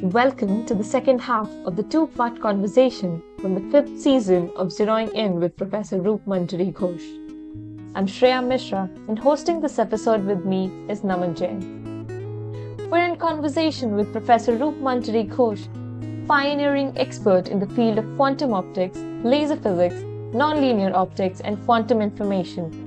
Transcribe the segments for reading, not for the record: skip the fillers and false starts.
Welcome to the second half of the two-part conversation from the fifth season of Zeroing In with Professor Rupamanjari Ghosh. I'm Shreya Mishra, and hosting this episode with me is Naman Jain. We're in conversation with Professor Rupamanjari Ghosh, pioneering expert in the field of quantum optics, laser physics, nonlinear optics, and quantum information.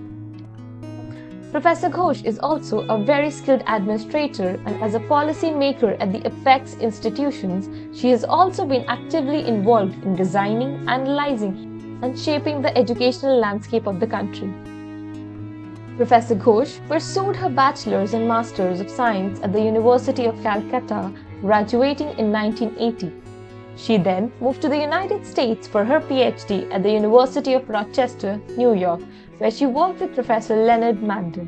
Professor Ghosh is also a very skilled administrator, and as a policy maker at the apex institutions, she has also been actively involved in designing, analyzing, and shaping the educational landscape of the country. Professor Ghosh pursued her bachelor's and master's of science at the University of Calcutta, graduating in 1980. She then moved to the United States for her PhD at the University of Rochester, New York, where she worked with Professor Leonard Mandel.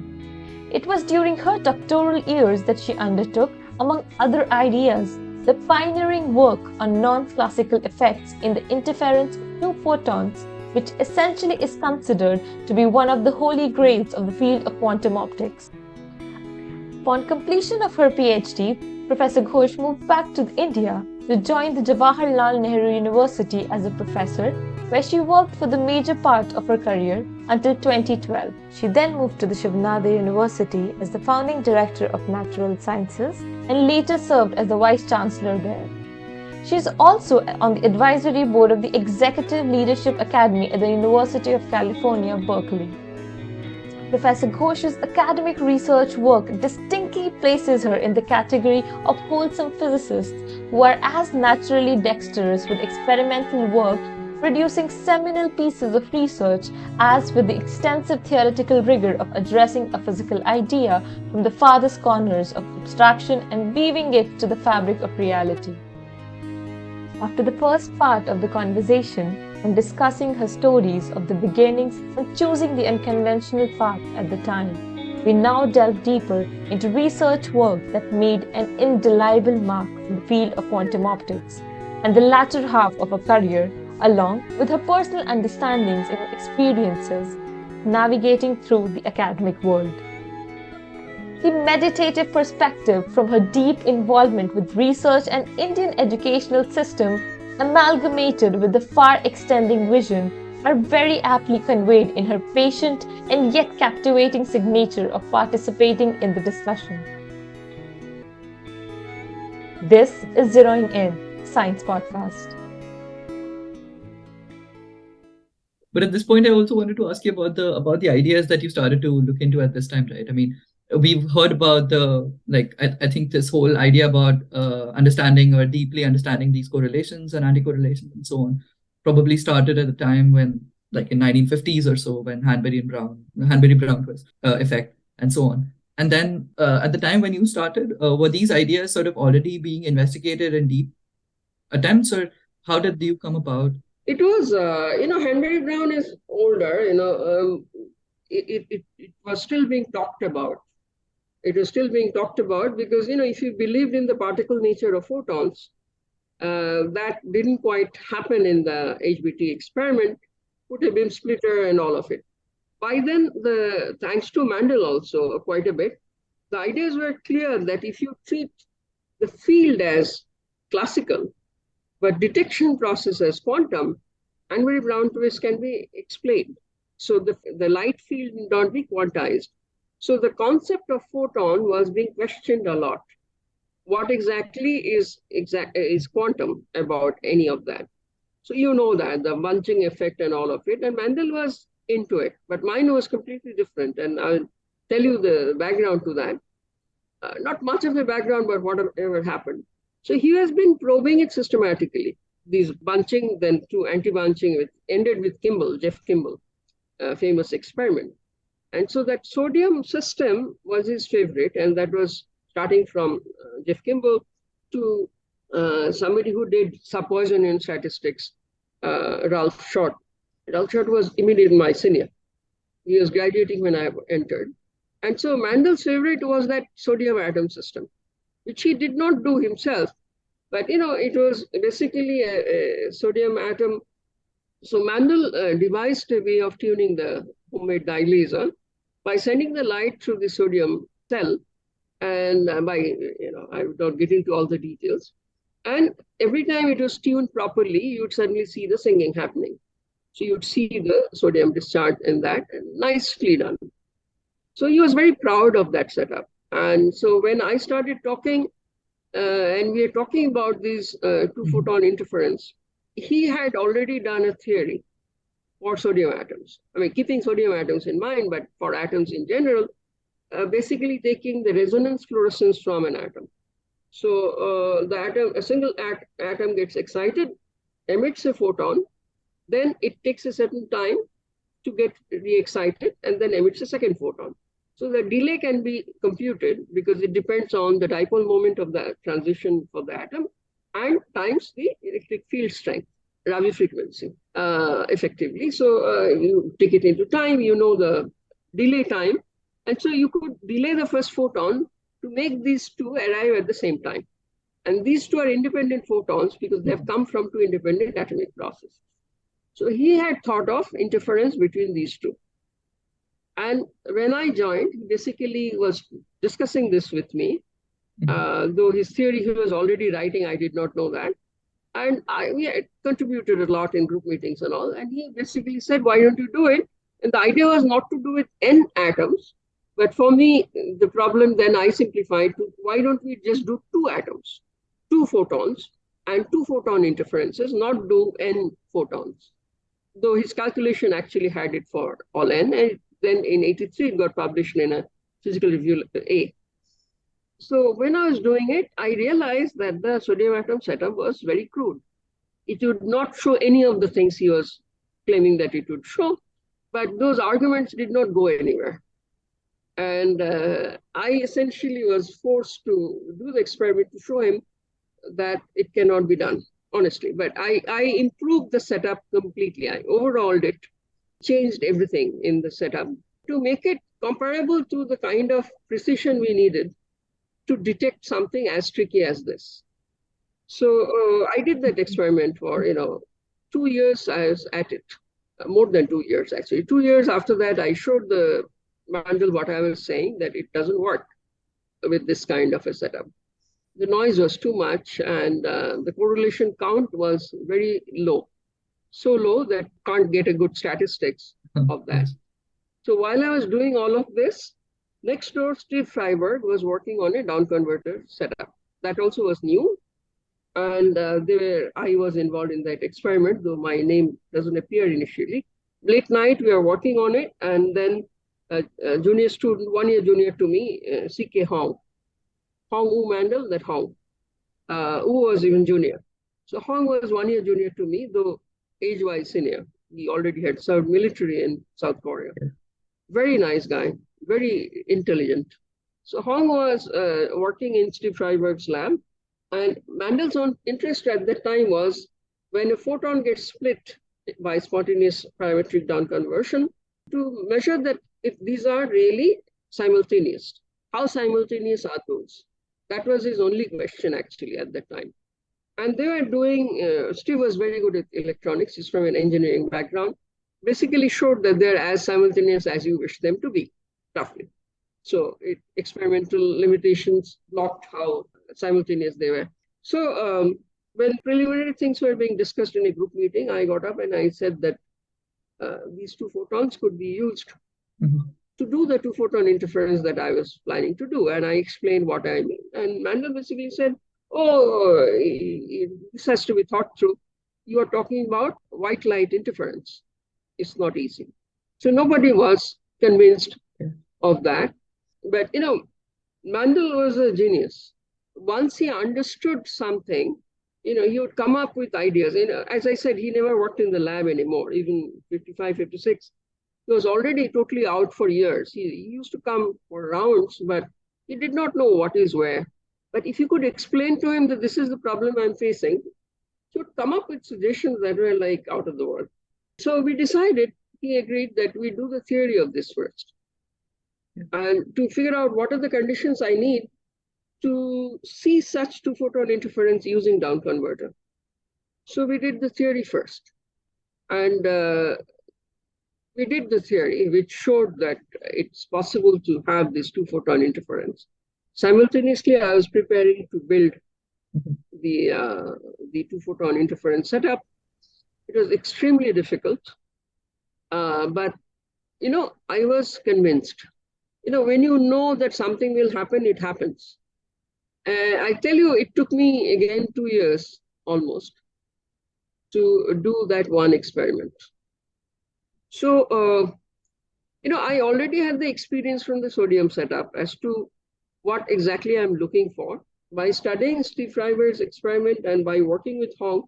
It was during her doctoral years that she undertook, among other ideas, the pioneering work on non-classical effects in the interference of two photons, which essentially is considered to be one of the holy grails of the field of quantum optics. Upon completion of her PhD, Professor Ghosh moved back to India to join the Jawaharlal Nehru University as a professor, where she worked for the major part of her career until 2012. She then moved to the Shivananda University as the founding director of Natural Sciences and later served as the vice chancellor there. She is also on the advisory board of the Executive Leadership Academy at the University of California, Berkeley. Professor Ghosh's academic research work distinctly places her in the category of wholesome physicists who are as naturally dexterous with experimental work, producing seminal pieces of research, as with the extensive theoretical rigor of addressing a physical idea from the farthest corners of abstraction and weaving it to the fabric of reality. After the first part of the conversation, and discussing her stories of the beginnings and choosing the unconventional path at the time, we now delve deeper into research work that made an indelible mark in the field of quantum optics, and the latter half of her career, along with her personal understandings and experiences navigating through the academic world. The meditative perspective from her deep involvement with research and Indian educational system, amalgamated with the far-extending vision, are very aptly conveyed in her patient and yet captivating signature of participating in the discussion. This is Zeroing In, Science Podcast. But at this point, I also wanted to ask you about the ideas that you started to look into at this time, right? I mean, we've heard about I think this whole idea about understanding or deeply understanding these correlations and anti-correlations and so on probably started at the time when, like in 1950s or so, when Hanbury-Brown effect and so on. And then at the time when you started, were these ideas sort of already being investigated in deep attempts, or how did you come about? It was, Henry Brown is older, it was still being talked about. It was still being talked about because, if you believed in the particle nature of photons, that didn't quite happen in the HBT experiment, put a beam splitter and all of it. By then, thanks to Mandel also quite a bit, the ideas were clear that if you treat the field as classical, but detection process as quantum, Hanbury-Brown twist can be explained. So the light field need not be quantized. So the concept of photon was being questioned a lot. What exactly is quantum about any of that? So you know that, the bunching effect and all of it, and Mandel was into it, but mine was completely different, and I'll tell you the background to that. Not much of the background, but whatever happened. So he has been probing it systematically. These bunching, then to anti-bunching, ended with Jeff Kimball, famous experiment. And so that sodium system was his favorite, and that was starting from Jeff Kimball to somebody who did subpoisonion statistics, Ralph Short. Ralph Short was immediately my senior. He was graduating when I entered. And so Mandel's favorite was that sodium atom system, which he did not do himself. But, it was basically a sodium atom. So Mandel devised a way of tuning the homemade dye laser by sending the light through the sodium cell. And I'm not getting into all the details. And every time it was tuned properly, you would suddenly see the singing happening. So you'd see the sodium discharge in that, and nicely done. So he was very proud of that setup. And so when I started talking, and we are talking about these two photon interference, he had already done a theory for sodium atoms. I mean, keeping sodium atoms in mind, but for atoms in general, basically taking the resonance fluorescence from an atom. So the atom, a single atom gets excited, emits a photon, then it takes a certain time to get re-excited and then emits a second photon. So the delay can be computed because it depends on the dipole moment of the transition for the atom and times the electric field strength, Rabi frequency, effectively. So you take it into time, you know the delay time. And so you could delay the first photon to make these two arrive at the same time. And these two are independent photons because they have come from two independent atomic processes. So he had thought of interference between these two. And when I joined, he basically was discussing this with me. Though his theory he was already writing, I did not know that. And we had contributed a lot in group meetings and all. And he basically said, why don't you do it? And the idea was not to do with n atoms. But for me, the problem then I simplified to why don't we just do two atoms, two photons, and two photon interferences, not do n photons. Though his calculation actually had it for all n, and then in 83 it got published in a Physical Review A. So when I was doing it, I realized that the sodium atom setup was very crude. It would not show any of the things he was claiming that it would show, but those arguments did not go anywhere. And I essentially was forced to do the experiment to show him that it cannot be done, honestly. But I improved the setup completely. I overhauled it, changed everything in the setup to make it comparable to the kind of precision we needed to detect something as tricky as this. So I did that experiment for 2 years. I was at it, more than 2 years actually. 2 years after that, I showed the Mandel what I was saying, that it doesn't work with this kind of a setup. The noise was too much, and the correlation count was very low, so low that can't get a good statistics of that. Yes. So while I was doing all of this, next door, Steve Freiberg was working on a down converter setup. That also was new. And I was involved in that experiment, though my name doesn't appear initially. Late night, we are working on it. And then a junior student, 1 year junior to me, C.K. Hong Wu Mandel, that Hong, Wu was even junior. So Hong was 1 year junior to me, though age-wise senior. He already had served military in South Korea. Yeah. Very nice guy, very intelligent. So Hong was working in Steve Freiberg's lab, and Mandel's own interest at that time was when a photon gets split by spontaneous parametric down conversion, to measure that if these are really simultaneous. How simultaneous are those? That was his only question actually at that time. And they were doing, Steve was very good at electronics. He's from an engineering background. Basically showed that they're as simultaneous as you wish them to be, roughly. So experimental limitations blocked how simultaneous they were. So when preliminary things were being discussed in a group meeting, I got up and I said that these two photons could be used to do the two photon interference that I was planning to do. And I explained what I mean. And Mandel basically said, oh, this has to be thought through. You are talking about white light interference. It's not easy. So nobody was convinced of that. But, Mandel was a genius. Once he understood something, he would come up with ideas. As I said, he never worked in the lab anymore, even 55, 56. He was already totally out for years. He used to come for rounds, but he did not know what is where. But if you could explain to him that this is the problem I'm facing, he would come up with suggestions that were like out of the world. So we decided, he agreed that we do the theory of this first. And to figure out what are the conditions I need to see such two photon interference using down converter. So we did the theory first. And we did the theory, which showed that it's possible to have this two photon interference. Simultaneously, I was preparing to build the two-photon interference setup. It was extremely difficult, but I was convinced. When you know that something will happen, it happens. I tell you, it took me again 2 years almost to do that one experiment. So, I already had the experience from the sodium setup as to what exactly I'm looking for. By studying Steve Freiberg's experiment and by working with Hong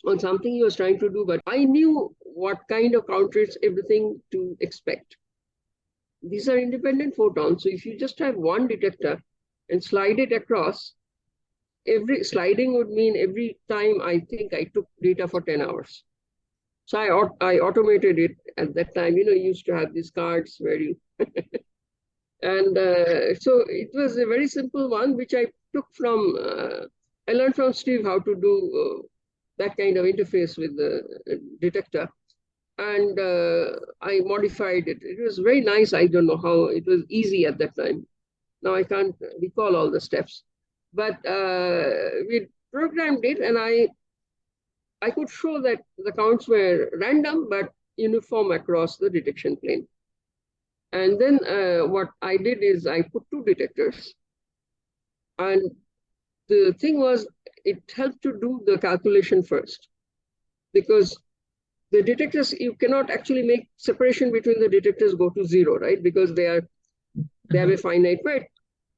on something he was trying to do, but I knew what kind of counters, everything to expect. These are independent photons, so if you just have one detector and slide it across, every sliding would mean every time I think I took data for 10 hours. So I automated it at that time. You used to have these cards where you, and so it was a very simple one, which I took from, I learned from Steve how to do that kind of interface with the detector. And I modified it. It was very nice. I don't know how, it was easy at that time. Now I can't recall all the steps. But we programmed it, and I could show that the counts were random but uniform across the detection plane. And then what I did is I put two detectors. And the thing was, it helped to do the calculation first, because the detectors, you cannot actually make separation between the detectors go to zero, right? Because they have a finite weight.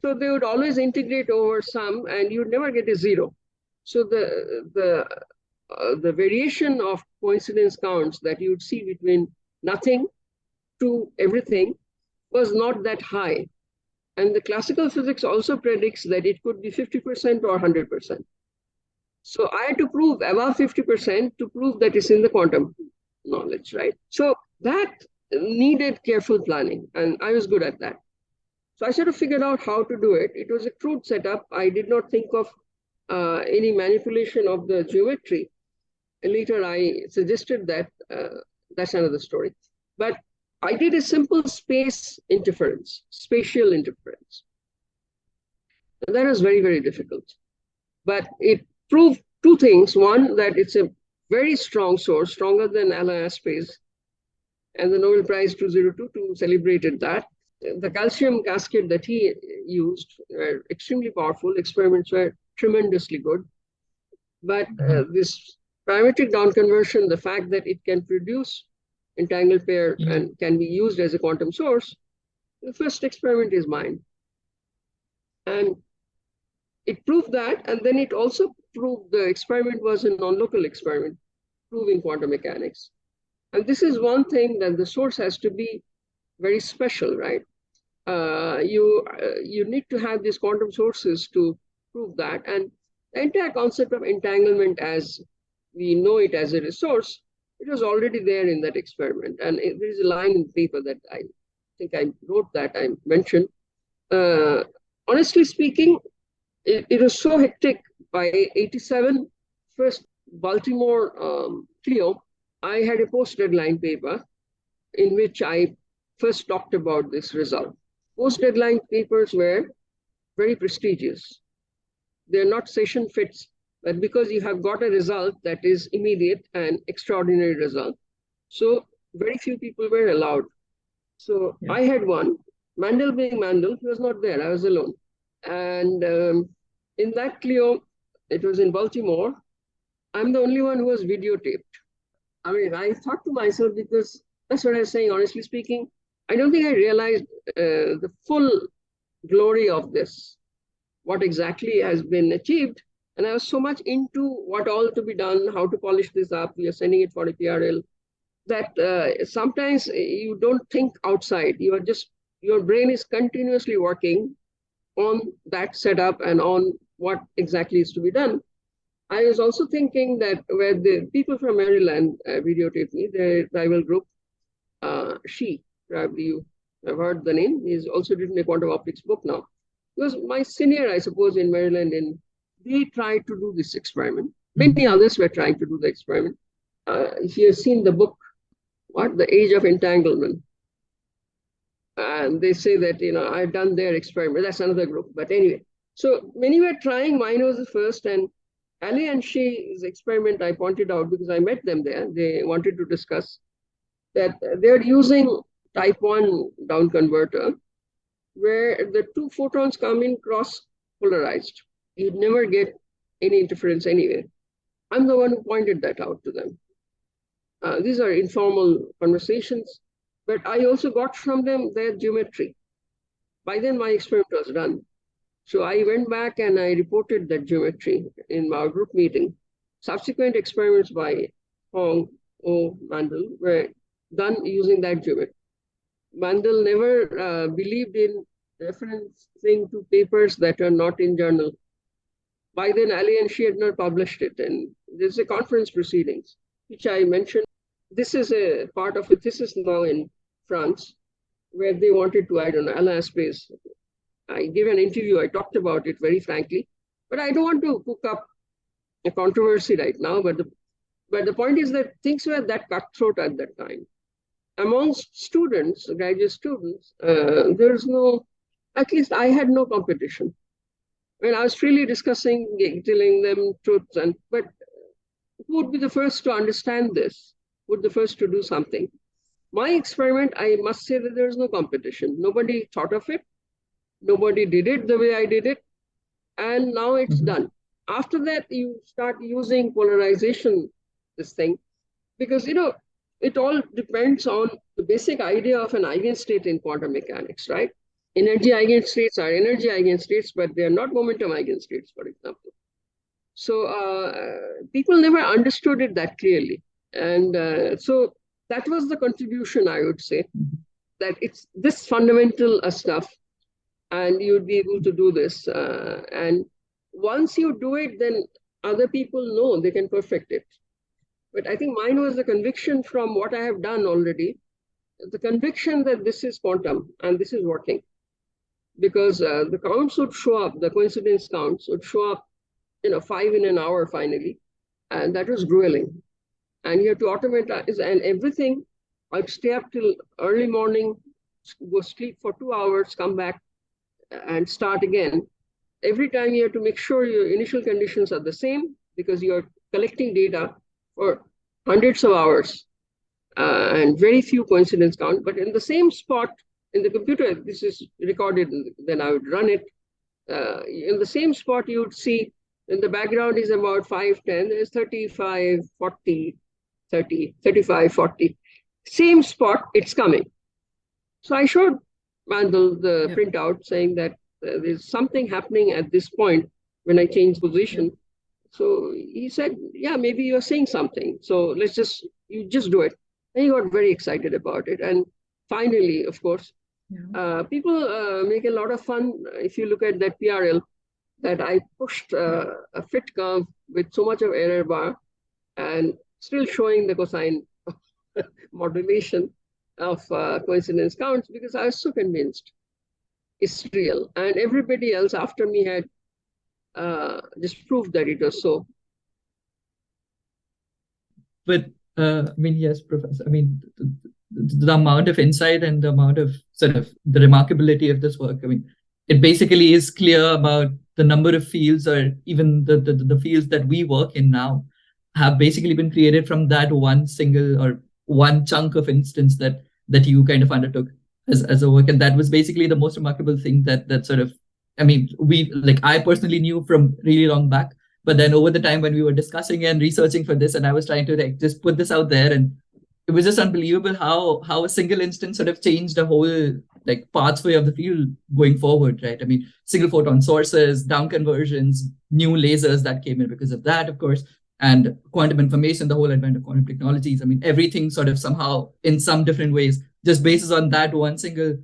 So they would always integrate over some, and you'd never get a zero. So the variation of coincidence counts that you'd see between nothing to everything was not that high. And the classical physics also predicts that it could be 50% or 100%. So I had to prove above 50% to prove that it's in the quantum knowledge, right? So that needed careful planning, and I was good at that. So I sort of figured out how to do it. It was a crude setup. I did not think of any manipulation of the geometry. And later I suggested that, that's another story. But I did a simple spatial interference. And that was very, very difficult. But it proved two things. One, that it's a very strong source, stronger than Alain Aspec's, and the Nobel Prize 2002 celebrated that. The calcium cascade that he used were extremely powerful. Experiments were tremendously good. But this parametric down conversion, the fact that it can produce entangled pair and can be used as a quantum source, the first experiment is mine. And it proved that, and then it also proved the experiment was a non-local experiment, proving quantum mechanics. And this is one thing, that the source has to be very special, right? You need to have these quantum sources to prove that. And the entire concept of entanglement as we know it as a resource, it was already there in that experiment. And there is a line in the paper that I think I wrote that I mentioned. Honestly speaking, it was so hectic. By 87, first Baltimore Clio, I had a post-deadline paper in which I first talked about this result. Post-deadline papers were very prestigious. They're not session fits, but because you have got a result that is immediate and extraordinary result. So very few people were allowed. So I had one. Mandel being Mandel, he was not there. I was alone. And in that Clio, it was in Baltimore, I'm the only one who was videotaped. I mean, I thought to myself, because that's what I was saying, honestly speaking, I don't think I realized the full glory of this, what exactly has been achieved. And I was so much into what all to be done, how to polish this up, we are sending it for a PRL, that sometimes you don't think outside. You are just, your brain is continuously working on that setup and on what exactly is to be done. I was also thinking that where the people from Maryland videotaped me, the rival group, she, probably you have heard the name, he's also written a quantum optics book now. He was my senior, I suppose, in Maryland, and they tried to do this experiment. Many others were trying to do the experiment. If you have seen the book, what, The Age of Entanglement, and they say that, I've done their experiment. That's another group. But anyway, So many were trying, mine was the first, and Ali and She's experiment I pointed out because I met them there. They wanted to discuss that they're using type 1 down converter where the two photons come in cross polarized. You'd never get any interference anyway. I'm the one who pointed that out to them. These are informal conversations, but I also got from them their geometry. By then, my experiment was done. So I went back and I reported that geometry in our group meeting. Subsequent experiments by Hong, O, Mandel were done using that geometry. Mandel never believed in referencing to papers that are not in journal. By then, Ali and she had not published it, and there's a conference proceedings, which I mentioned. This is a part of a thesis now in France, where they wanted to, I don't know, Alain space. I gave an interview, I talked about it very frankly, but I don't want to cook up a controversy right now. But the point is that things were that cutthroat at that time. Amongst students, graduate students, there's no, at least I had no competition. When I was freely discussing, telling them truths, but who would be the first to understand this? Who would be the first to do something? My experiment, I must say that there's no competition. Nobody thought of it. Nobody did it the way I did it. And now it's done. After that, you start using polarization, this thing, because, it all depends on the basic idea of an eigenstate in quantum mechanics, right? Energy eigenstates are energy eigenstates, but they are not momentum eigenstates, for example. So people never understood it that clearly. And so that was the contribution, I would say, that it's this fundamental stuff, and you'd be able to do this. And once you do it, then other people know they can perfect it. But I think mine was the conviction from what I have done already, the conviction that this is quantum and this is working. Because the counts would show up, the coincidence counts would show up, 5 in an hour finally. And that was grueling. And you have to automate and everything. I'd stay up till early morning, go sleep for 2 hours, come back and start again. Every time you have to make sure your initial conditions are the same because you're collecting data for hundreds of hours and very few coincidence count. But in the same spot in the computer, this is recorded, then I would run it. In the same spot, you would see in the background is about 5, 10, there's 35, 40, 30, 35, 40. Same spot, it's coming. So I showed Mandel the printout saying that there's something happening at this point when I change position. So he said, yeah, maybe you're saying something. So you just do it. And he got very excited about it. And finally, of course, people make a lot of fun. If you look at that PRL, that I pushed a fit curve with so much of error bar and still showing the cosine modulation of coincidence counts because I was so convinced it's real. And everybody else after me had just proved that it was so. But yes, Professor, the amount of insight and the amount of sort of the remarkability of this work, it basically is clear about the number of fields or even the fields that we work in now have basically been created from that one single or one chunk of instance that you kind of undertook as a work. And that was basically the most remarkable thing that sort of, I personally knew from really long back, but then over the time when we were discussing and researching for this, and I was trying to just put this out there, and it was just unbelievable how a single instance sort of changed the whole pathway of the field going forward, right? Single photon sources, down conversions, new lasers that came in because of that, of course, and quantum information, the whole advent of quantum technologies. Everything sort of somehow in some different ways just bases on that one single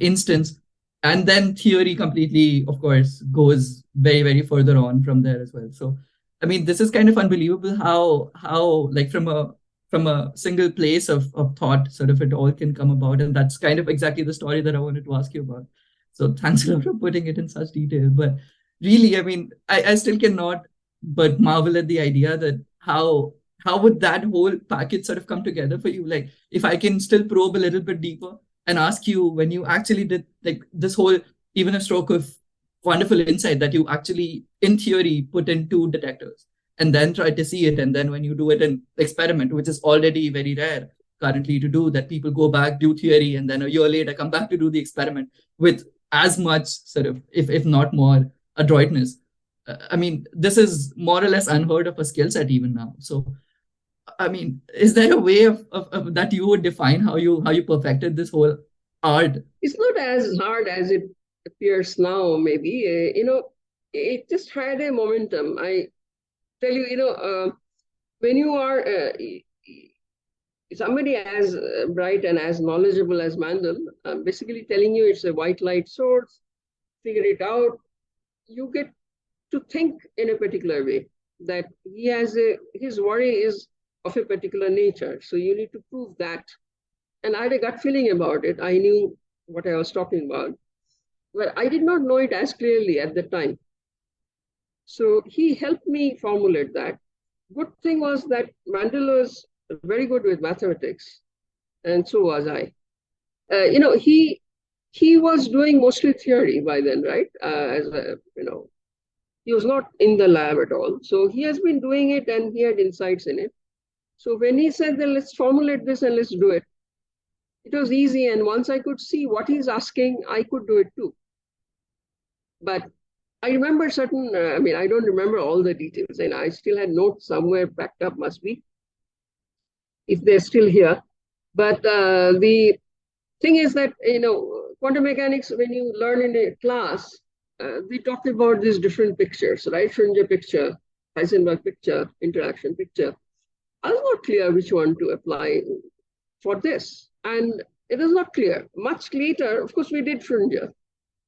instance. And then theory completely, of course, goes very, very further on from there as well. So, this is kind of unbelievable how from a single place of thought, sort of it all can come about. And that's kind of exactly the story that I wanted to ask you about. So thanks a lot for putting it in such detail. But really, I still cannot but marvel at the idea that how would that whole package sort of come together for you? If I can still probe a little bit deeper and ask you, when you actually did this whole, even a stroke of wonderful insight that you actually, in theory, put in two detectors and then try to see it. And then when you do it in experiment, which is already very rare currently to do, that people go back, do theory, and then a year later come back to do the experiment with as much sort of, if not more, adroitness. I mean, this is more or less unheard of a skill set even now. So, I mean, is there a way of that you would define how you perfected this whole art? It's not as hard as it appears now, maybe. It just had a momentum. I tell you, when you are somebody as bright and as knowledgeable as Mandel, basically telling you it's a white light source, figure it out, you get to think in a particular way, that his worry is of a particular nature. So you need to prove that. And I had a gut feeling about it. I knew what I was talking about, but I did not know it as clearly at the time. So he helped me formulate that. Good thing was that Mandel was very good with mathematics, and so was I. He was doing mostly theory by then, right? He was not in the lab at all. So he has been doing it, and he had insights in it. So when he said that let's formulate this and let's do it, it was easy. And once I could see what he's asking, I could do it too. But I remember certain, I don't remember all the details, and I still had notes somewhere packed up, must be, if they're still here. But the thing is that, quantum mechanics, when you learn in a class, we talk about these different pictures, right? Schrödinger picture, Heisenberg picture, interaction picture. I was not clear which one to apply for this. And it was not clear. Much later, of course, we did Schrödinger.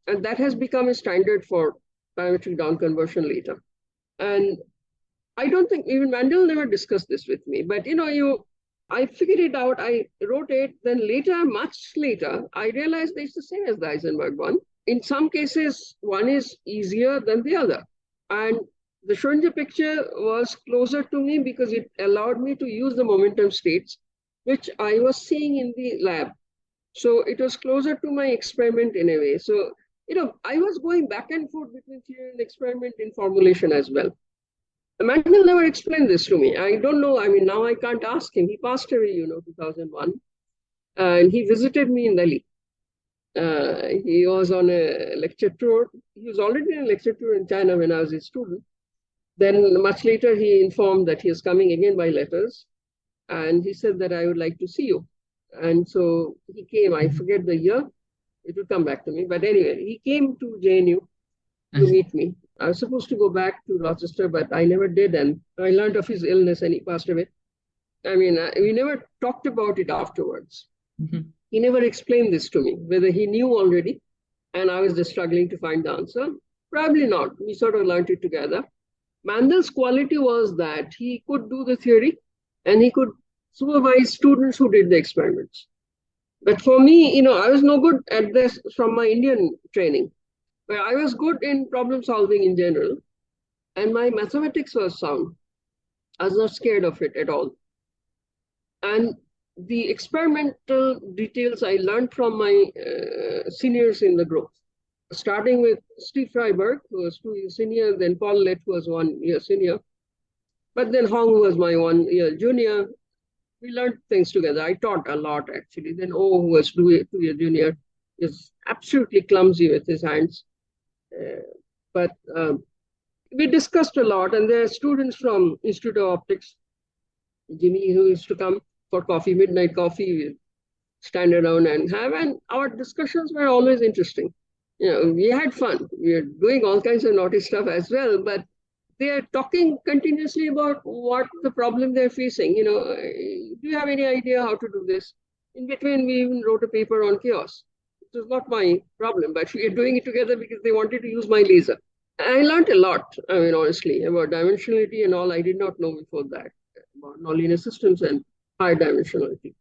And that has become a standard for parametric down conversion later. And I don't think, even Mandel never discussed this with me, but I figured it out, I wrote it, then later, much later, I realized it's the same as the Heisenberg one. In some cases, one is easier than the other. And the Schrödinger picture was closer to me because it allowed me to use the momentum states, which I was seeing in the lab. So it was closer to my experiment in a way. So, I was going back and forth between theory and experiment in formulation as well. Mandel never explained this to me. I don't know. Now I can't ask him. He passed away, 2001. And he visited me in Delhi. He was on a lecture tour. He was already on a lecture tour in China when I was a student. Then much later, he informed that he is coming again by letters. And he said that I would like to see you. And so he came. I forget the year. It will come back to me. But anyway, he came to JNU to meet me. I was supposed to go back to Rochester, but I never did. And I learned of his illness and he passed away. We never talked about it afterwards. Mm-hmm. He never explained this to me, whether he knew already and I was just struggling to find the answer. Probably not. We sort of learned it together. Mandel's quality was that he could do the theory and he could supervise students who did the experiments. But for me, I was no good at this from my Indian training. But I was good in problem solving in general. And my mathematics was sound. I was not scared of it at all. And the experimental details I learned from my seniors in the group, starting with Steve Freiberg, who was 2 years senior, then Paul Lett, who was 1 year senior. But then Hong, who was my 1 year junior. We learned things together. I taught a lot, actually. Then O, who was 2 year junior, is absolutely clumsy with his hands. But we discussed a lot, and there are students from Institute of Optics, Jimmy, who used to come for coffee, midnight coffee, we stand around and have, and our discussions were always interesting. We had fun. We were doing all kinds of naughty stuff as well, but they are talking continuously about what the problem they're facing. Do you have any idea how to do this? In between, we even wrote a paper on chaos. It was not my problem, but we are doing it together because they wanted to use my laser. I learned a lot, honestly, about dimensionality and all I did not know before that, about nonlinear systems and high dimensionality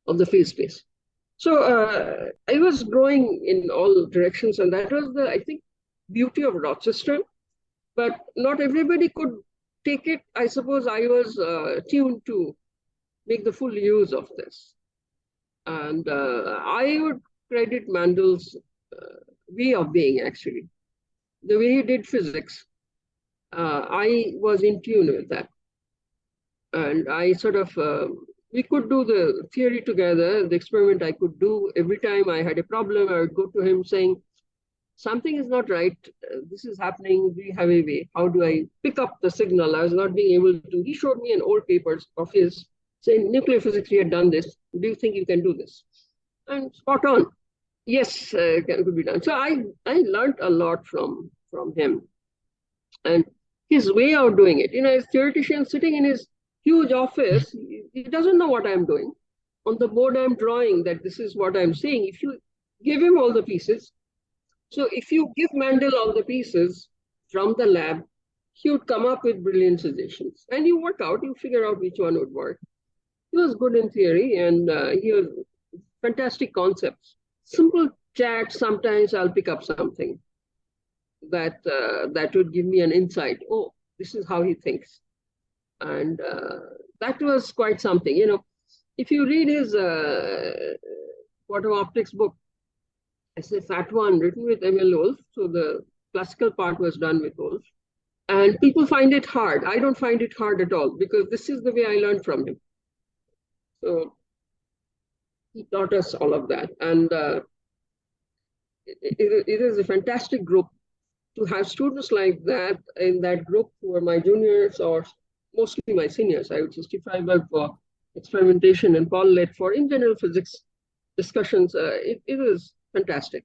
of the field space. So I was growing in all directions, and that was the, I think, beauty of Rochester. But not everybody could take it. I suppose I was tuned to make the full use of this. And I would credit Mandel's way of being, actually. The way he did physics, I was in tune with that. And I sort of, we could do the theory together, the experiment I could do. Every time I had a problem, I would go to him saying, something is not right. This is happening. Do you have a way? How do I pick up the signal? I was not being able to. He showed me an old paper of his saying nuclear physics, he had done this. Do you think you can do this? And spot on. Yes, could be done. So I learned a lot from him. And his way of doing it. As theoretician sitting in his huge office, he doesn't know what I'm doing. On the board, I'm drawing that this is what I'm seeing. If you give him all the pieces, so if you give Mandel all the pieces from the lab, he would come up with brilliant suggestions. And you work out, you figure out which one would work. He was good in theory, and he was fantastic concepts. Simple chat, sometimes I'll pick up something that would give me an insight. Oh, this is how he thinks. And that was quite something. If you read his quantum optics book, S5E1, written with Emil Wolf, so the classical part was done with Wolf. And people find it hard. I don't find it hard at all, because this is the way I learned from him. So he taught us all of that. And it is a fantastic group to have students like that in that group who are my juniors or mostly my seniors. I would justify well for experimentation and Paul led for in general physics discussions. It is fantastic.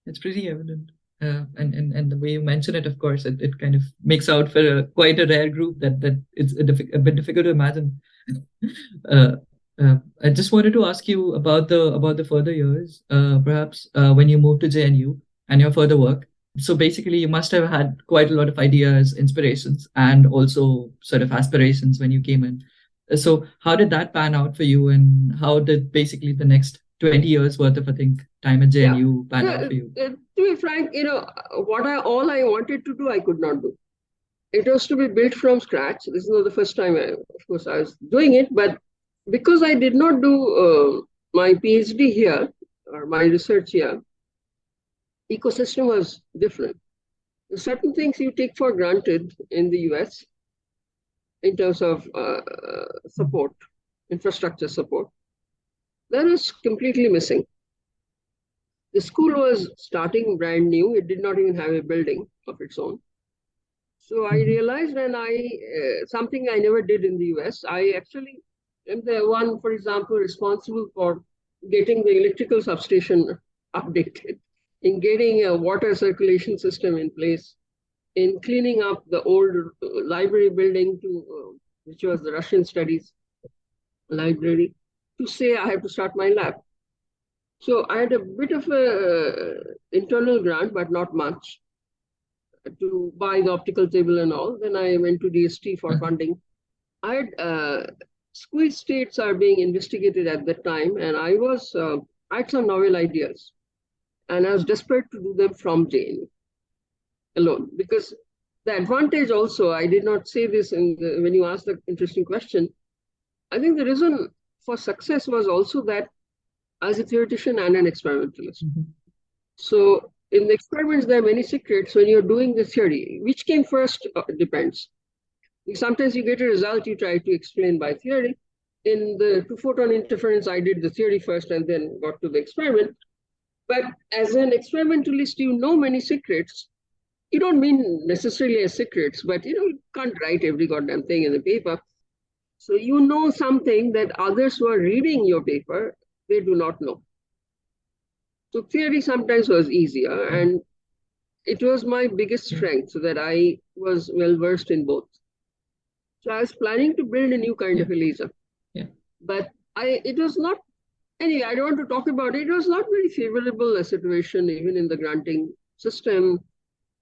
It's pretty evident. And the way you mention it, of course, it kind of makes out for quite a rare group that it's a bit difficult to imagine. I just wanted to ask you about the further years, perhaps when you moved to JNU and your further work. So basically, you must have had quite a lot of ideas, inspirations, and also sort of aspirations when you came in. So how did that pan out for you, and how did basically the next 20 years worth of, I think, time at JNU pan out for you? To be frank, all I wanted to do, I could not do. It was to be built from scratch. This is not the first time, of course, I was doing it, but because I did not do my PhD here or my research here, ecosystem was different. Certain things you take for granted in the US in terms of support, infrastructure support, that was completely missing. The school was starting brand new. It did not even have a building of its own. So I realized, and something I never did in the US, I actually am the one, for example, responsible for getting the electrical substation updated, in getting a water circulation system in place, in cleaning up the old library building, which was the Russian studies library, to say I have to start my lab. So I had a bit of a internal grant, but not much, to buy the optical table and all. Then I went to DST for funding. I had squeeze states are being investigated at that time, and I had some novel ideas, and I was desperate to do them from JNU alone, because the advantage also, I did not say this when you asked the interesting question, I think the reason for success was also that as a theoretician and an experimentalist. So in the experiments, there are many secrets when you're doing the theory. Which came first depends. Sometimes you get a result you try to explain by theory. In the two-photon interference, I did the theory first and then got to the experiment. But as an experimentalist, you know many secrets. You don't mean necessarily as secrets, but you can't write every goddamn thing in the paper. So you know something that others who are reading your paper, they do not know. So theory sometimes was easier, and it was my biggest strength, so that I was well versed in both. So I was planning to build a new kind of a laser. But it was not, anyway, I don't want to talk about it. It was not very favorable a situation, even in the granting system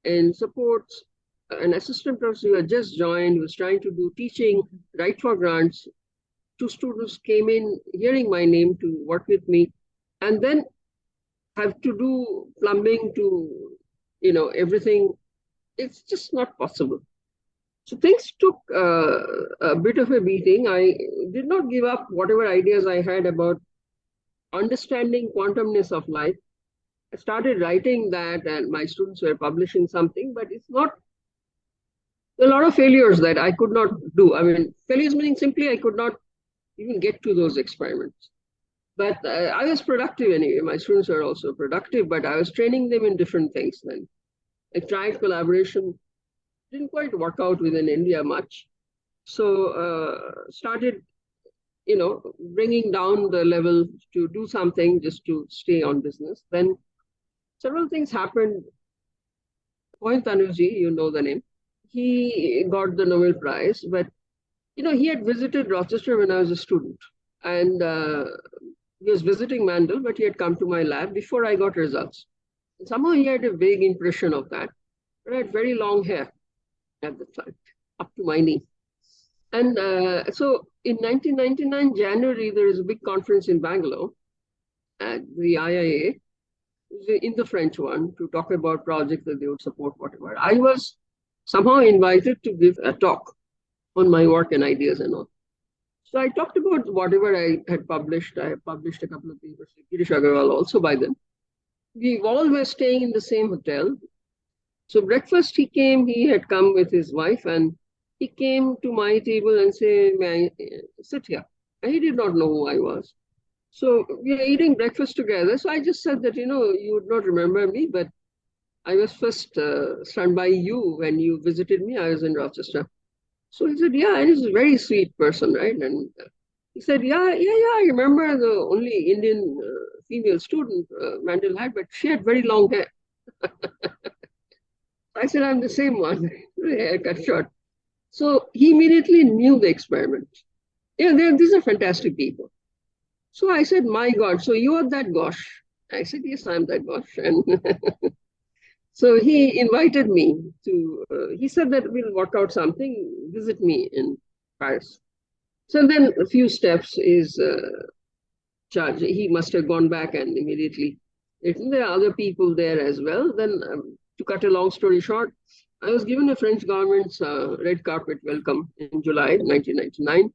and supports. An assistant professor who had just joined, was trying to do teaching, write for grants. 2 students came in hearing my name to work with me, and then have to do plumbing to, everything. It's just not possible. So things took a bit of a beating. I did not give up whatever ideas I had about understanding quantumness of life. I started writing that, and my students were publishing something, but it's not. There are a lot of failures that I could not do. I mean, failures meaning simply I could not even get to those experiments. But I was productive anyway. My students were also productive, but I was training them in different things then. I tried collaboration, didn't quite work out within India much. So started, bringing down the level to do something just to stay on business. Then several things happened. Point Tanuji, you know the name. He got the Nobel Prize, but he had visited Rochester when I was a student, and he was visiting Mandel, but he had come to my lab before I got results. And somehow he had a vague impression of that. But I had very long hair at the time, up to my knee. And so in 1999 January, there is a big conference in Bangalore at the IIA, in the French one, to talk about projects that they would support, whatever. I was somehow invited to give a talk on my work and ideas and all. So I talked about whatever I had published. I had published a couple of papers with Girish Agarwal also by then. We all were staying in the same hotel. So breakfast, he had come with his wife, and he came to my table and said, "May I sit here?" And he did not know who I was. So we are eating breakfast together. So I just said that, you would not remember me, but I was first stunned by you when you visited me. I was in Rochester. So he said, yeah, and he's a very sweet person, right? And he said, yeah, I remember the only Indian female student Mandel had, but she had very long hair. I said, I'm the same one, hair cut short. So he immediately knew the experiment. These are fantastic people. So I said, my God, so you are that Ghosh? I said, yes, I'm that Ghosh. And so he invited me to, he said that we'll work out something, visit me in Paris. So then a few steps is charged. He must have gone back and immediately, there are other people there as well. Then to cut a long story short, I was given a French government's red carpet welcome in July 1999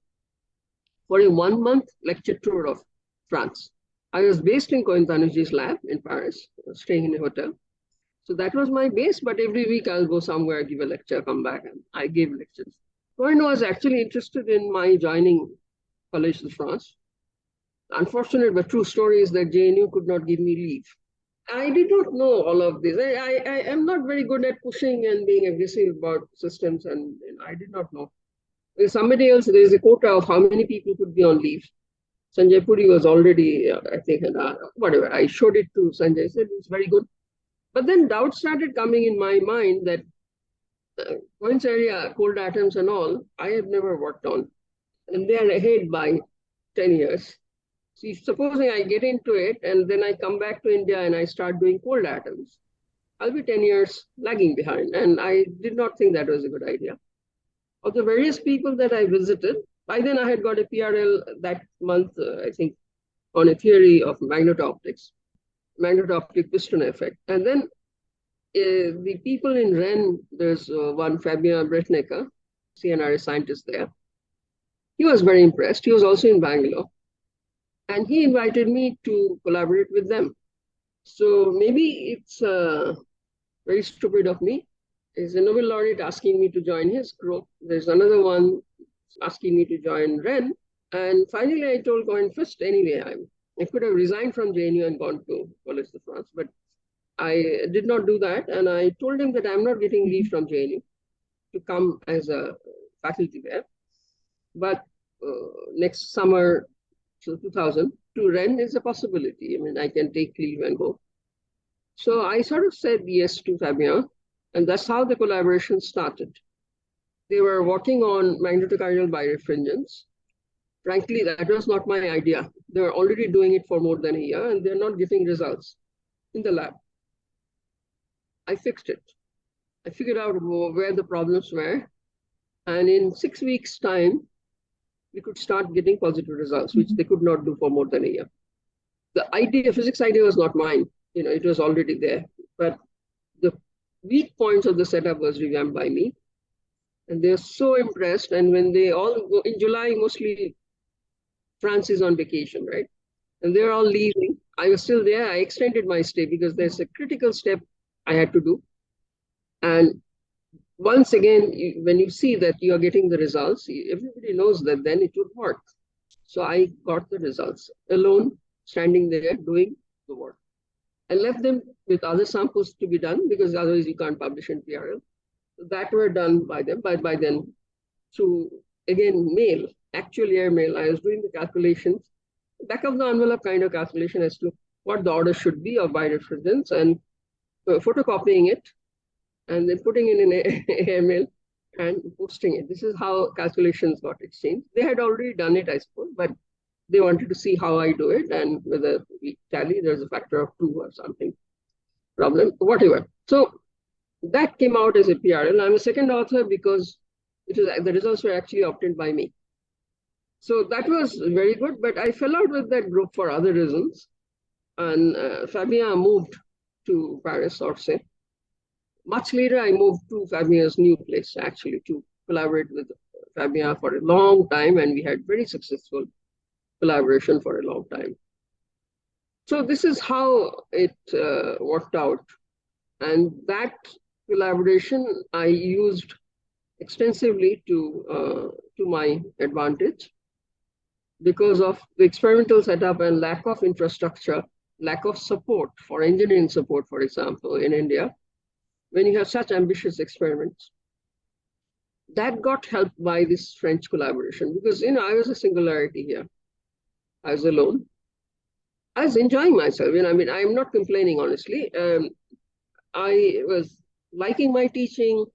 for a 1-month lecture tour of France. I was based in Tanuji's lab in Paris, staying in a hotel. So that was my base, but every week I'll go somewhere, give a lecture, come back, and I gave lectures. Cohen was actually interested in my joining Collège de France. Unfortunate but true story is that JNU could not give me leave. I did not know all of this. I am not very good at pushing and being aggressive about systems, and I did not know. There's somebody else, there's a quota of how many people could be on leave. Sanjay Puri was already, I think, whatever. I showed it to Sanjay. He said, it's very good. But then doubts started coming in my mind that points area, cold atoms and all, I have never worked on. And they are ahead by 10 years. See, supposing I get into it and then I come back to India and I start doing cold atoms, I'll be 10 years lagging behind. And I did not think that was a good idea. Of the various people that I visited, by then I had got a PRL that month, I think, on a theory of magneto-optics, magneto-optic piston effect. And then the people in Rennes, there's one Fabien Bretnecker, CNRS scientist there. He was very impressed. He was also in Bangalore. And he invited me to collaborate with them. So maybe it's very stupid of me. There's a Nobel laureate asking me to join his group. There's another one asking me to join Rennes. And finally, I told Cohen first, anyway, I could have resigned from JNU and gone to Collège de France, but I did not do that. And I told him that I'm not getting leave from JNU to come as a faculty there. But next summer, so 2000, to Rennes is a possibility. I mean, I can take leave and go. So I sort of said yes to Fabien, and that's how the collaboration started. They were working on magnetochiral birefringence. Frankly, that was not my idea. They were already doing it for more than a year, and they're not getting results in the lab. I fixed it. I figured out where the problems were, and in 6 weeks' time, we could start getting positive results, which they could not do for more than a year. The idea, physics idea was not mine. It was already there. But the weak points of the setup was revamped by me. And they're so impressed. And when they all go, in July, mostly France is on vacation, right? And they're all leaving. I was still there. I extended my stay because there's a critical step I had to do. And once again, when you see that you are getting the results, everybody knows that then it would work. So I got the results alone, standing there doing the work. I left them with other samples to be done because otherwise you can't publish in PRL. That were done by them, by then through, again, mail, actual airmail. I was doing the calculations, back of the envelope kind of calculation as to what the order should be of birefringence and photocopying it and then putting it in an airmail and posting it. This is how calculations got exchanged. They had already done it, I suppose, but they wanted to see how I do it and whether we tally, there's a factor of 2 or something problem, whatever. So that came out as a PRL. I'm a second author because the results were actually obtained by me. So that was very good, but I fell out with that group for other reasons. And Fabien moved to Paris, Orsay. Much later, I moved to Fabien's new place, actually, to collaborate with Fabien for a long time, and we had very successful collaboration for a long time. So this is how it worked out. And that collaboration I used extensively to my advantage because of the experimental setup and lack of infrastructure, lack of support for engineering support, for example, in India, when you have such ambitious experiments. That got helped by this French collaboration because, I was a singularity here. I was alone. I was enjoying myself. I'm not complaining, honestly. I was liking my teaching.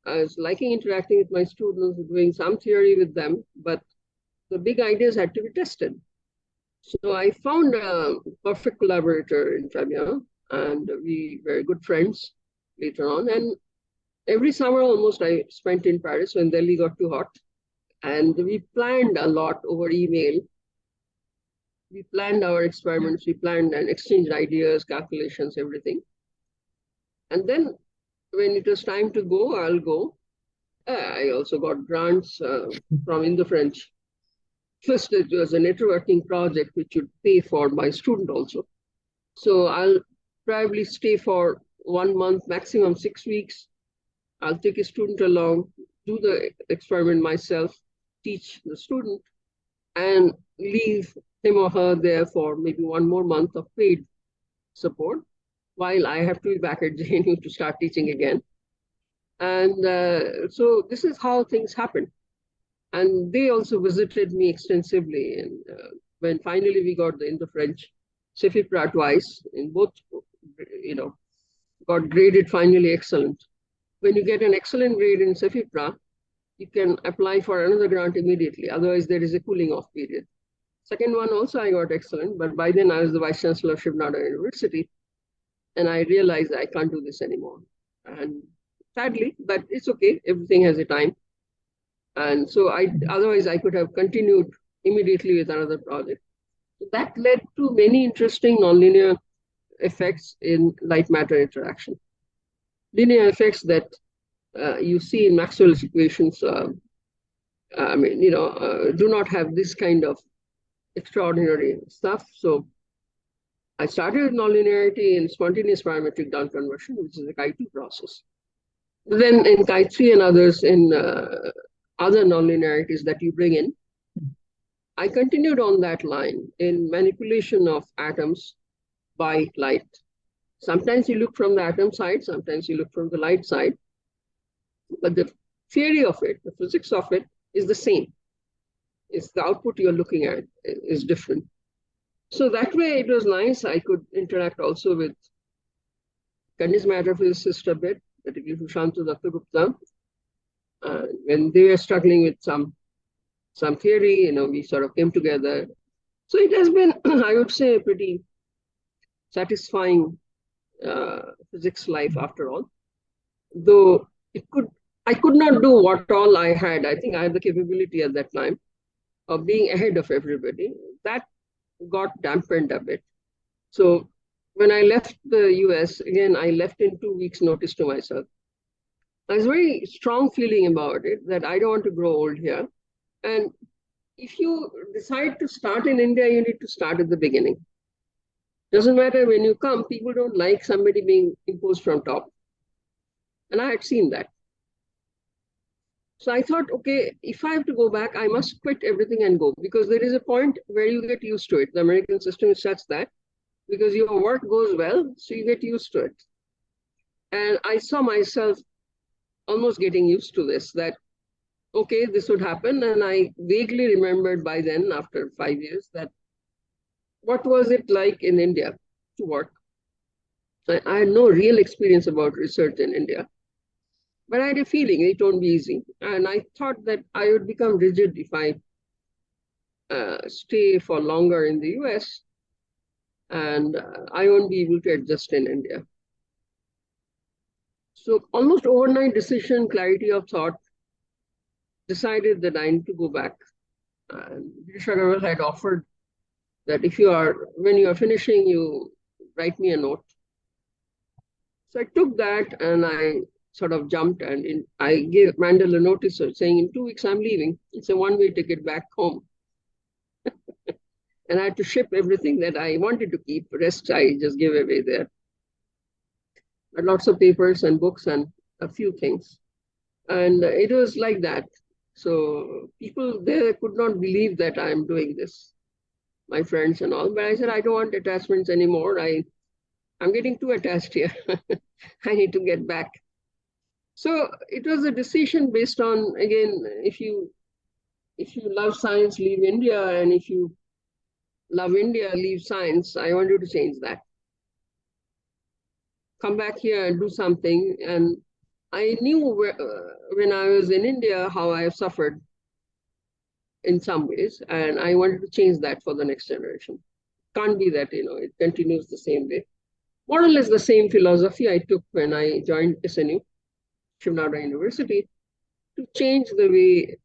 I was liking interacting with my students, doing some theory with them, but the big ideas had to be tested. So I found a perfect collaborator in Fabien, and we were good friends later on. And every summer almost I spent in Paris when Delhi got too hot. And we planned a lot over email. We planned our experiments, we planned and exchanged ideas, calculations, everything. And then when it was time to go, I'll go. I also got grants from in the French. First, it was a networking project which would pay for my student also. So I'll probably stay for 1 month, maximum 6 weeks. I'll take a student along, do the experiment myself, teach the student, and leave him or her there for maybe 1 more month of paid support, while I have to be back at JNU to start teaching again. And so this is how things happen. And they also visited me extensively. And when finally we got in the French, CEFIPRA twice, in both, got graded finally excellent. When you get an excellent grade in CEFIPRA, you can apply for another grant immediately. Otherwise, there is a cooling off period. Second one also I got excellent, but by then I was the Vice Chancellor of Shiv Nada University. And I realized I can't do this anymore. And sadly, but it's okay, everything has a time. And so otherwise I could have continued immediately with another project. So that led to many interesting nonlinear effects in light matter interaction. Linear effects that you see in Maxwell's equations, do not have this kind of extraordinary stuff. So I started with nonlinearity in spontaneous parametric down conversion, which is a Chi2 process. Then in Chi3 and others in other nonlinearities that you bring in, I continued on that line in manipulation of atoms by light. Sometimes you look from the atom side, sometimes you look from the light side, but the theory of it, the physics of it is the same. It's the output you're looking at is different. So that way it was nice. I could interact also with condensed matter physicists a bit, particularly Sushant Dattagupta. When they were struggling with some theory, we sort of came together. So it has been, I would say, a pretty satisfying physics life after all. Though I could not do what all I had. I think I had the capability at that time of being ahead of everybody. That got dampened a bit. So when I left the US, again, I left in 2 weeks' notice to myself. I was very strong feeling about it that I don't want to grow old here. And if you decide to start in India, you need to start at the beginning. Doesn't matter when you come, people don't like somebody being imposed from top. And I had seen that. So I thought, okay, if I have to go back, I must quit everything and go, because there is a point where you get used to it. The American system is such that because your work goes well, so you get used to it. And I saw myself almost getting used to this, that, okay, this would happen. And I vaguely remembered by then, after 5 years, that what was it like in India to work? I had no real experience about research in India. But I had a feeling it won't be easy. And I thought that I would become rigid if I stay for longer in the US, and I won't be able to adjust in India. So almost overnight decision, clarity of thought, decided that I need to go back. And British Agarwal had offered that when you are finishing, you write me a note. So I took that and I sort of jumped, and I gave Mandel a notice saying, in 2 weeks I'm leaving. It's a one-way ticket back home. And I had to ship everything that I wanted to keep. The rest I just gave away there. But lots of papers and books and a few things. And it was like that. So people there could not believe that I'm doing this, my friends and all. But I said, I don't want attachments anymore. I'm getting too attached here. I need to get back. So it was a decision based on, again, if you love science, leave India. And if you love India, leave science. I wanted to change that. Come back here and do something. And I knew when I was in India how I have suffered in some ways, and I wanted to change that for the next generation. Can't be that, it continues the same way. More or less the same philosophy I took when I joined SNU, Shivnada University, to change the way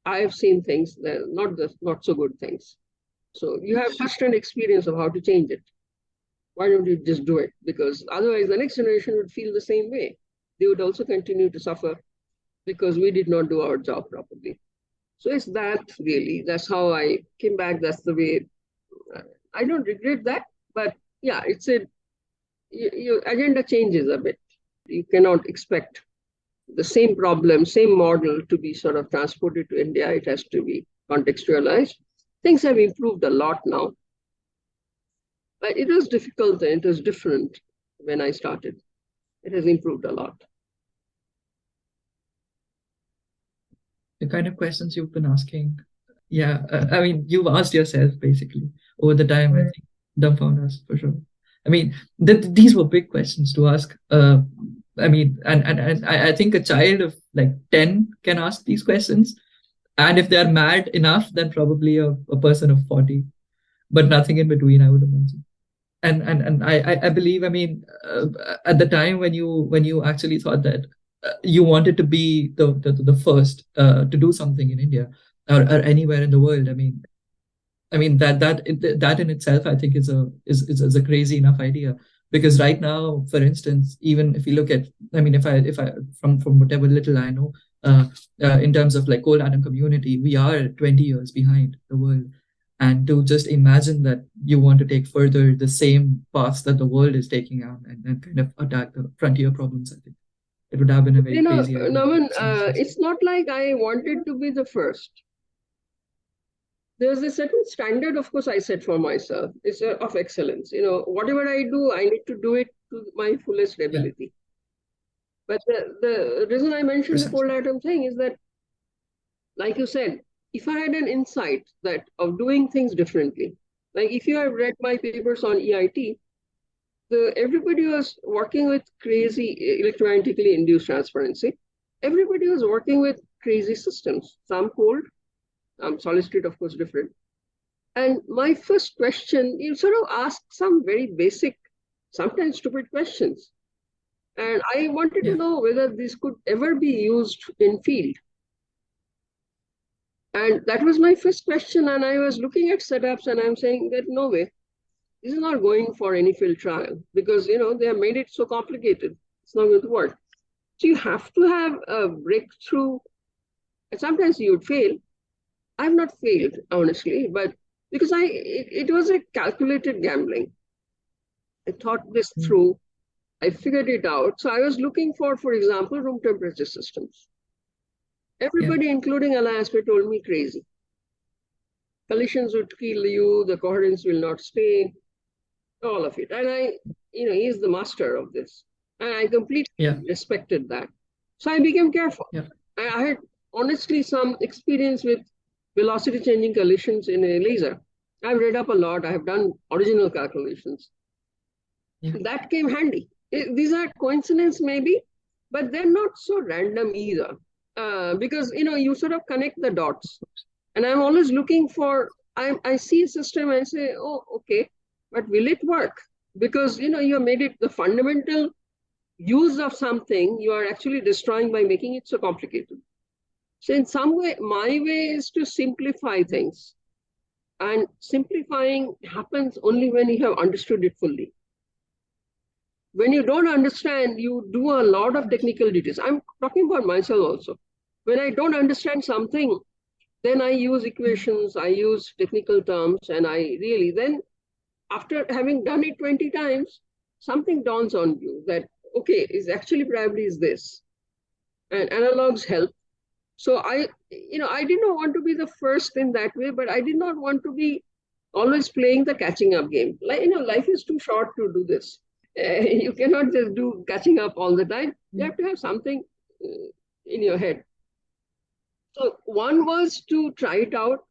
I have seen things, not so good things. So you have first-hand experience of how to change it. Why don't you just do it? Because otherwise the next generation would feel the same way. They would also continue to suffer because we did not do our job properly. So it's that, really. That's how I came back. That's the way. I don't regret that. But yeah, your agenda changes a bit. You cannot expect the same problem, same model to be sort of transported to India. It has to be contextualized. Things have improved a lot now. But it was difficult and it was different when I started. It has improved a lot. The kind of questions you've been asking. Yeah, I mean, you've asked yourself basically over the time. I think dumbfound us for sure. I mean, these were big questions to ask. I mean, and I think a child of like 10 can ask these questions, and if they are mad enough, then probably a person of 40, but nothing in between, I would imagine. And I believe, I mean, at the time when you actually thought that you wanted to be the first to do something in India or anywhere in the world, I mean that in itself, I think is a crazy enough idea. Because right now, for instance, even if you look at, I mean, if I from whatever little I know, in terms of like coal atom community, we are 20 years behind the world. And to just imagine that you want to take further the same paths that the world is taking on and kind of attack the frontier problems, I think it would have been a very crazy idea. Naman, it's not like I wanted to be the first. There's a certain standard, of course, I set for myself. It's of excellence. Whatever I do, I need to do it to my fullest ability. But the reason I mentioned the cold atom thing is that, like you said, if I had an insight of doing things differently, like if you have read my papers on EIT, everybody was working with crazy electromagnetically induced transparency. Everybody was working with crazy systems, some cold, solid state, of course, different. And my first question, you sort of ask some very basic, sometimes stupid questions. And I wanted to know whether this could ever be used in field. And that was my first question. And I was looking at setups and I'm saying that no way, this is not going for any field trial because, they have made it so complicated. It's not going to work. So you have to have a breakthrough. And sometimes you would fail. I've not failed, honestly, but because it was a calculated gambling. I thought this through. I figured it out. So I was looking for example, room temperature systems. Everybody, including LISP, told me crazy. Collisions would kill you, the coherence will not stay, all of it. And he's the master of this. And I completely respected that. So I became careful. I had honestly some experience with velocity changing collisions in a laser. I've read up a lot. I have done original calculations. That came handy. These are coincidence maybe, but they're not so random either. Because, you sort of connect the dots. And I'm always looking for, I see a system and say, oh, okay, but will it work? Because, you have made it the fundamental use of something you are actually destroying by making it so complicated. So in some way, my way is to simplify things. And simplifying happens only when you have understood it fully. When you don't understand, you do a lot of technical details. I'm talking about myself also. When I don't understand something, then I use equations, I use technical terms, and then after having done it 20 times, something dawns on you that, okay, is actually probably is this. And analogs help. So I did not want to be the first in that way, but I did not want to be always playing the catching up game. Life is too short to do this. You cannot just do catching up all the time. You have to have something in your head. So one was to try it out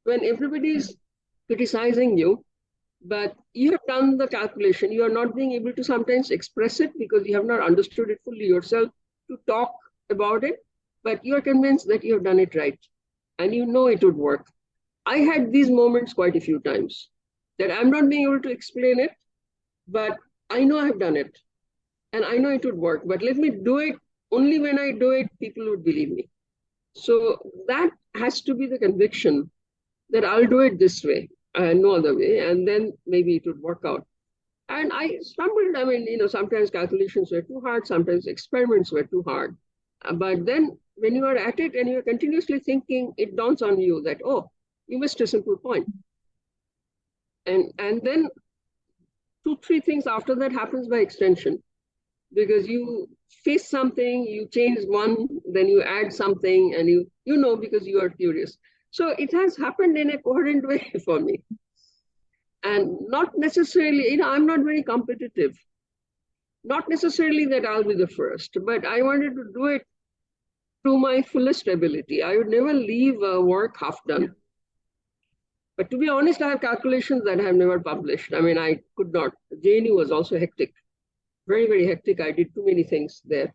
when everybody is criticizing you, but you have done the calculation. You are not being able to sometimes express it because you have not understood it fully yourself to talk about it, but you are convinced that you have done it right and you know it would work. I had these moments quite a few times that I'm not being able to explain it, but I know I've done it and I know it would work, but let me do it. Only when I do it, people would believe me. So that has to be the conviction that I'll do it this way and no other way, and then maybe it would work out. And I stumbled. Sometimes calculations were too hard, sometimes experiments were too hard. But then when you are at it and you're continuously thinking, it dawns on you that, oh, you missed a simple point. And then 2-3 things after that happens by extension, because you face something, you change one, then you add something, and you know because you are curious. So it has happened in a coherent way for me. And not necessarily, I'm not very competitive. Not necessarily that I'll be the first, but I wanted to do it to my fullest ability. I would never leave work half done. But to be honest, I have calculations that I have never published. I could not. JNU was also hectic. Very, very hectic. I did too many things there.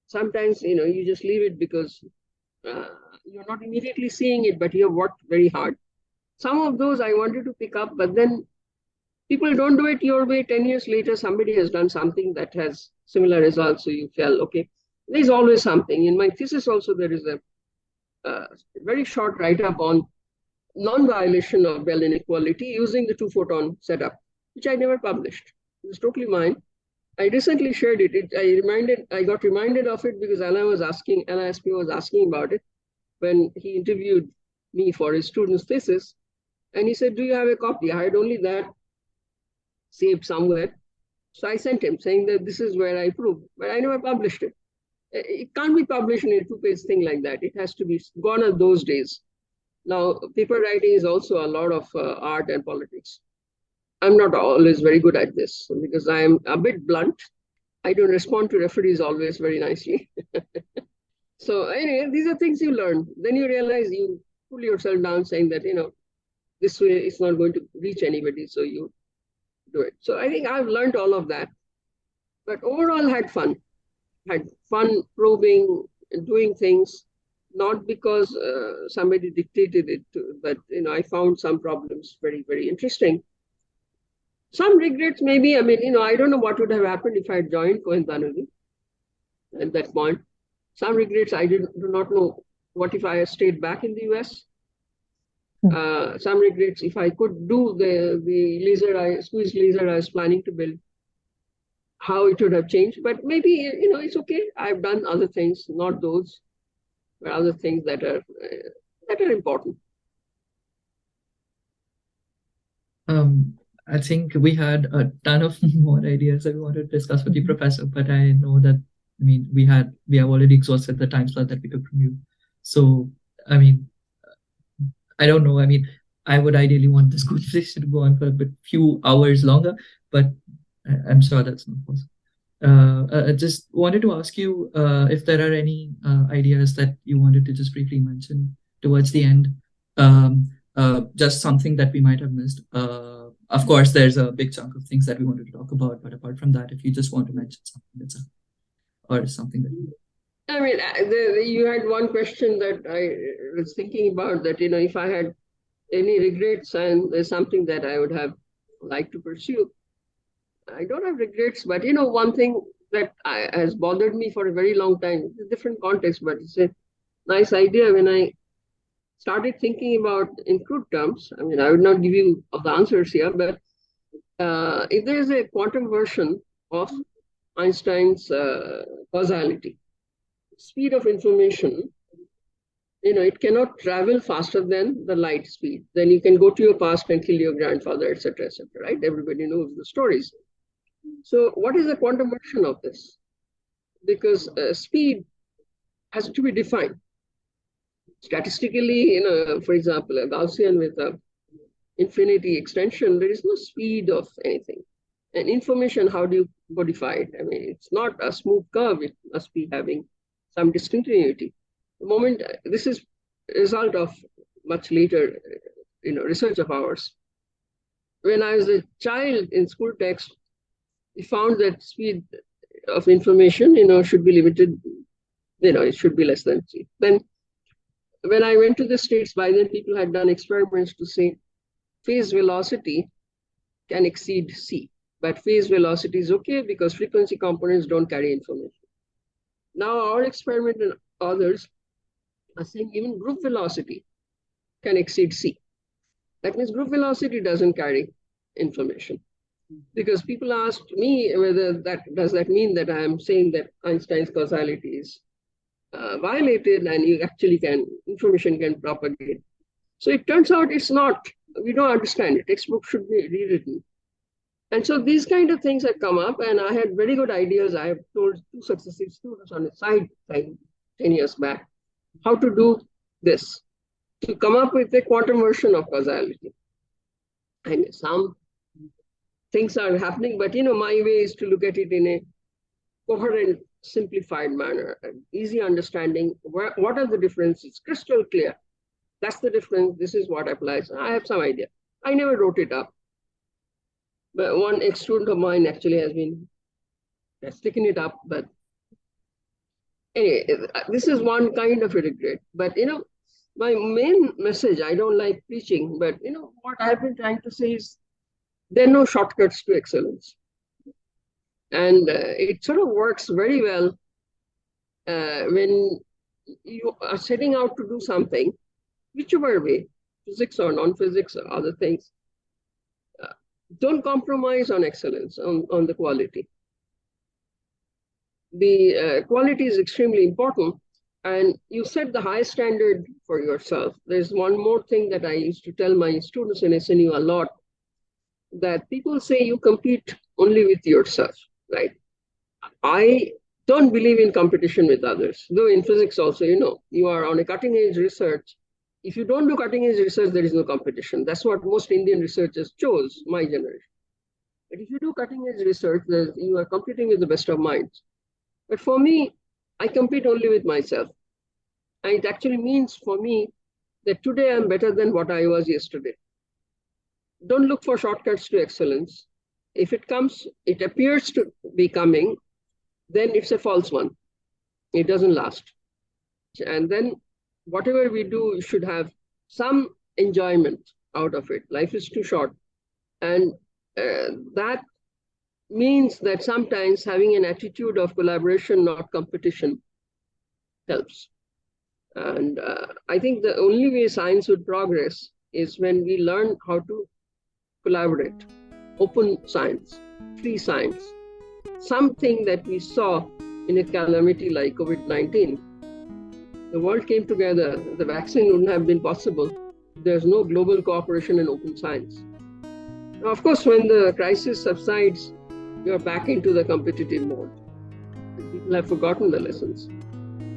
Sometimes, you just leave it because you're not immediately seeing it, but you have worked very hard. Some of those I wanted to pick up, but then people don't do it your way. 10 years later, somebody has done something that has similar results. So you feel, okay, there's always something. In my thesis also, there is a very short write-up on non-violation of Bell inequality using the 2-photon setup, which I never published. It was totally mine. I recently shared it. I got reminded of it because LISP was asking about it when he interviewed me for his student's thesis. And he said, do you have a copy? I had only that saved somewhere. So I sent him saying that this is where I proved, but I never published it. It can't be published in a 2-page thing like that. It has to be gone are those days. Now, paper writing is also a lot of art and politics. I'm not always very good at this because I am a bit blunt. I don't respond to referees always very nicely. So anyway, these are things you learn. Then you realize you pull yourself down saying that, this way it's not going to reach anybody, so you do it. So I think I've learned all of that. But overall had fun probing and doing things, not because somebody dictated it, but I found some problems very, very interesting. Some regrets, maybe. I don't know what would have happened if I had joined Cohen Tanuri at that point. Some regrets, I do not know what if I had stayed back in the US. Some regrets, if I could do the squeeze laser I was planning to build, how it would have changed. But maybe, it's okay. I've done other things, not those, but other things that are important. I think we had a ton of more ideas that we wanted to discuss with you, Professor, but I know that, I mean, we have already exhausted the time slot that we took from you. So, I mean, I don't know. I mean, I would ideally want this conversation to go on for a few hours longer, but I'm sure that's not possible. I just wanted to ask you if there are any ideas that you wanted to just briefly mention towards the end. Just something that we might have missed. Of course, there's a big chunk of things that we wanted to talk about, but apart from that, if you just want to mention something or something that. I mean, you had one question that I was thinking about, that, if I had any regrets and there's something that I would have liked to pursue. I don't have regrets, but one thing that has bothered me for a very long time, it's a different context, but it's a nice idea. When I started thinking about in crude terms, I mean, I would not give you all the answers here, but if there is a quantum version of Einstein's causality, speed of information, it cannot travel faster than the light speed. Then you can go to your past and kill your grandfather, etc., right? Everybody knows the stories. So what is the quantum version of this? Because speed has to be defined. Statistically, for example, a Gaussian with a infinity extension, there is no speed of anything. And information, how do you modify it? I mean, it's not a smooth curve. It must be having some discontinuity. The moment, this is a result of much later, research of ours. When I was a child in school text, we found that speed of information, should be limited, it should be less than c. Then when I went to the States, by then people had done experiments to say phase velocity can exceed c, but phase velocity is okay because frequency components don't carry information. Now our experiment and others are saying even group velocity can exceed c. That means group velocity doesn't carry information. Because people asked me whether does that mean that I am saying that Einstein's causality is violated and you actually information can propagate. So it turns out it's not. We don't understand it. Textbook should be rewritten. And so these kind of things have come up, and I had very good ideas. I have told 2 successive students on a side thing 10 years back how to do this, to come up with a quantum version of causality. And some things are happening, but my way is to look at it in a coherent, simplified manner, easy understanding. What are the differences? Crystal clear. That's the difference. This is what applies. I have some idea. I never wrote it up. But one ex-student of mine actually has been sticking it up. But anyway, this is one kind of a regret. But, my main message, I don't like preaching, but, what I've been trying to say is there are no shortcuts to excellence. And it sort of works very well when you are setting out to do something, whichever way, physics or non-physics or other things. Don't compromise on excellence, on the quality. The quality is extremely important, and you set the high standard for yourself. There's one more thing that I used to tell my students in SNU a lot, that people say you compete only with yourself, right? I don't believe in competition with others, though in physics also, you are on a cutting edge research. If you don't do cutting edge research, there is no competition. That's what most Indian researchers chose, my generation. But if you do cutting edge research, you are competing with the best of minds. But for me, I compete only with myself. And it actually means for me that today I'm better than what I was yesterday. Don't look for shortcuts to excellence. If it comes, it appears to be coming, then it's a false one. It doesn't last. And then whatever we do should have some enjoyment out of it. Life is too short. And that means that sometimes having an attitude of collaboration, not competition, helps. And I think the only way science would progress is when we learn how to collaborate. Open science, free science, something that we saw in a calamity like COVID-19. The world came together. The vaccine wouldn't have been possible. There's no global cooperation in open science, Of course, when the crisis subsides, you're back into the competitive mode. People have forgotten the lessons.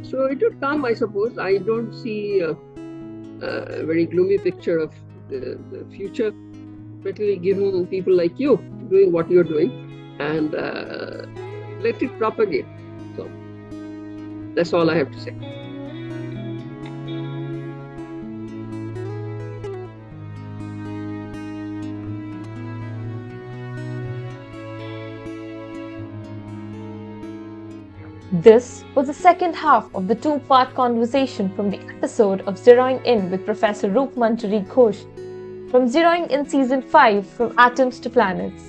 So it would come, I suppose. I don't see a very gloomy picture of the future, especially given people like you doing what you're doing, and let it propagate. So that's all I have to say. This was the second half of the two-part conversation from the episode of Zeroing In with Professor Rupamanjari Ghosh from Zeroing In Season 5 From Atoms to Planets.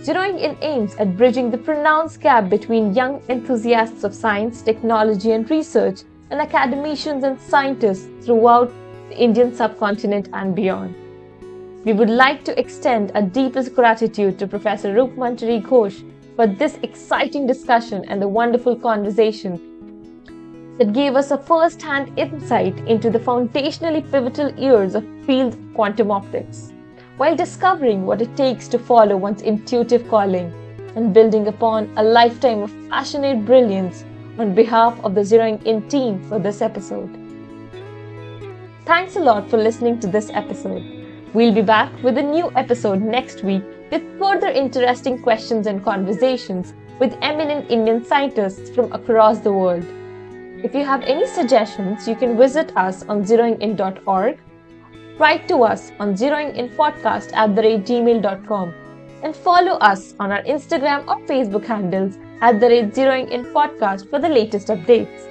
Zeroing In aims at bridging the pronounced gap between young enthusiasts of science, technology and research and academicians and scientists throughout the Indian subcontinent and beyond. We would like to extend our deepest gratitude to Professor Rupamanjari Ghosh for this exciting discussion and the wonderful conversation that gave us a first-hand insight into the foundationally pivotal years of field of quantum optics, while discovering what it takes to follow one's intuitive calling and building upon a lifetime of passionate brilliance on behalf of the Zeroing In team for this episode. Thanks a lot for listening to this episode. We'll be back with a new episode next week with further interesting questions and conversations with eminent Indian scientists from across the world. If you have any suggestions, you can visit us on zeroingin.org, write to us on zeroinginpodcast@gmail.com, and follow us on our Instagram or Facebook handles @zeroinginpodcast for the latest updates.